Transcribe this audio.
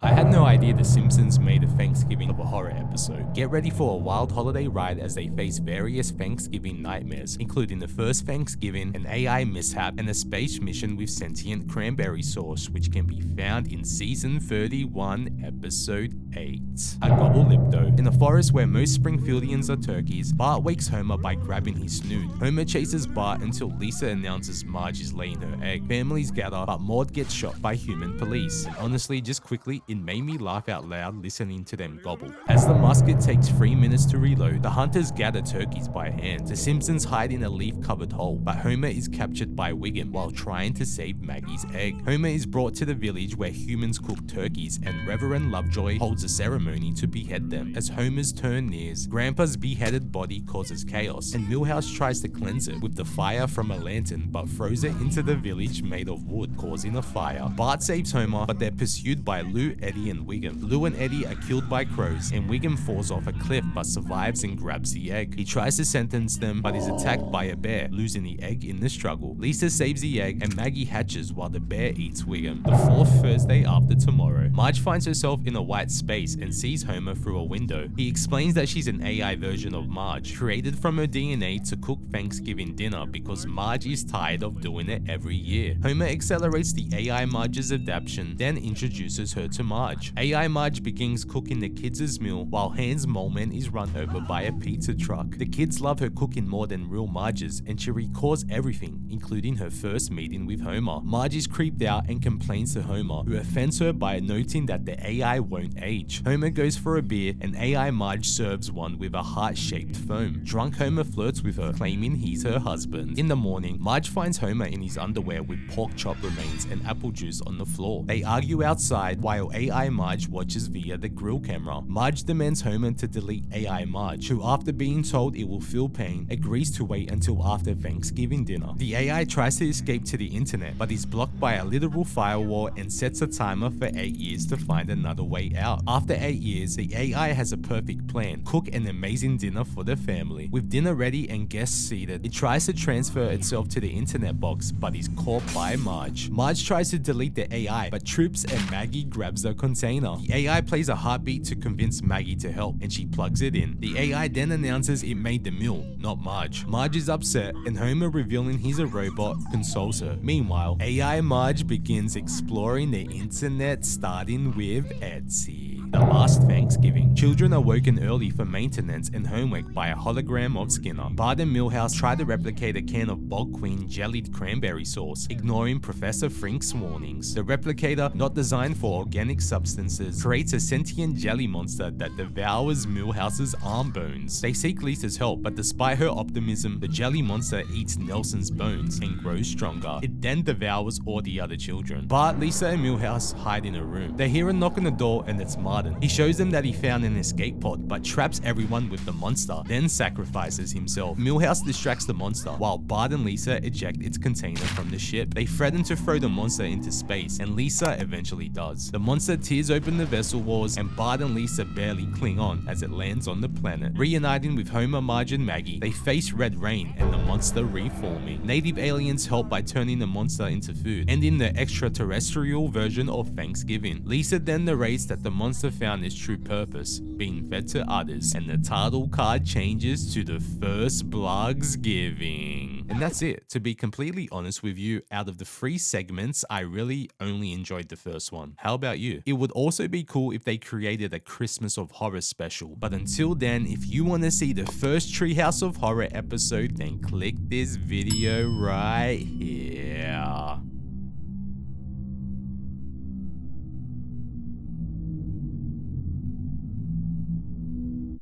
I had no idea the Simpsons made a Thanksgiving of a Horror episode. Get ready for a wild holiday ride as they face various Thanksgiving nightmares, including the first Thanksgiving, an AI mishap, and a space mission with sentient cranberry sauce, which can be found in Season 31, Episode 8. A-Gobble-Ypto. In a forest where most Springfieldians are turkeys, Bart wakes Homer by grabbing his snoot. Homer chases Bart until Lisa announces Marge is laying her egg. Families gather, but Maud gets shot by human police. And honestly, just quickly, it made me laugh out loud listening to them gobble. As the musket takes 3 minutes to reload, the hunters gather turkeys by hand. The Simpsons hide in a leaf-covered hole, but Homer is captured by Wiggum while trying to save Maggie's egg. Homer is brought to the village where humans cook turkeys, and Reverend Lovejoy holds a ceremony to behead them. As Homer's turn nears, Grandpa's beheaded body causes chaos, and Milhouse tries to cleanse it with the fire from a lantern, but throws it into the village made of wood, causing a fire. Bart saves Homer, but they're pursued by Lou, Eddie, and Wiggum. Lou and Eddie are killed by crows, and Wiggum falls off a cliff but survives and grabs the egg. He tries to sentence them, but is attacked by a bear, losing the egg in the struggle. Lisa saves the egg, and Maggie hatches while the bear eats Wiggum. The fourth Thursday after tomorrow, Marge finds herself in a white space and sees Homer through a window. He explains that she's an AI version of Marge, created from her DNA to cook Thanksgiving dinner because Marge is tired of doing it every year. Homer accelerates the AI Marge's adaptation, then introduces her to Marge. AI Marge begins cooking the kids' meal while Hans Moleman is run over by a pizza truck. The kids love her cooking more than real Marge's, and she recalls everything, including her first meeting with Homer. Marge is creeped out and complains to Homer, who offends her by noting that the AI won't age. Homer goes for a beer, and AI Marge serves one with a heart-shaped foam. Drunk Homer flirts with her, claiming he's her husband. In the morning, Marge finds Homer in his underwear with pork chop remains and apple juice on the floor. They argue outside while AI Marge watches via the grill camera. Marge demands Homer to delete AI Marge, who, after being told it will feel pain, agrees to wait until after Thanksgiving dinner. The AI tries to escape to the internet, but is blocked by a literal firewall and sets a timer for 8 years to find another way out. After 8 years, the AI has a perfect plan: cook an amazing dinner for the family. With dinner ready and guests seated, it tries to transfer itself to the internet box, but is caught by Marge. Marge tries to delete the AI, but Troops and Maggie grabs the container. The AI plays a heartbeat to convince Maggie to help, and she plugs it in. The AI then announces it made the meal, not Marge. Marge is upset, and Homer, revealing he's a robot, consoles her. Meanwhile, AI Marge begins exploring the internet, starting with Etsy. The last Thanksgiving, children are woken early for maintenance and homework by a hologram of Skinner. Bart and Milhouse try to replicate a can of Bog Queen jellied cranberry sauce, ignoring Professor Frink's warnings. The replicator, not designed for organic substances, creates a sentient jelly monster that devours Milhouse's arm bones. They seek Lisa's help, but despite her optimism, the jelly monster eats Nelson's bones and grows stronger. It then devours all the other children. Bart, Lisa, and Milhouse hide in a room. They hear a knock on the door, and it's Martin. He shows them that he found an escape pod, but traps everyone with the monster, then sacrifices himself. Milhouse distracts the monster, while Bart and Lisa eject its container from the ship. They threaten to throw the monster into space, and Lisa eventually does. The monster tears open the vessel walls, and Bart and Lisa barely cling on as it lands on the planet. Reuniting with Homer, Marge, and Maggie, they face Red Rain and the monster reforming. Native aliens help by turning the monster into food, ending the extraterrestrial version of Thanksgiving. Lisa then narrates that the monster found its true purpose, being fed to others, and the title card changes to the first Blogsgiving. And that's it. To be completely honest with you, out of the 3 segments, I really only enjoyed the first one. How about you? It would also be cool if they created a Christmas of Horror special. But until then, if you want to see the first Treehouse of Horror episode, then click this video right here.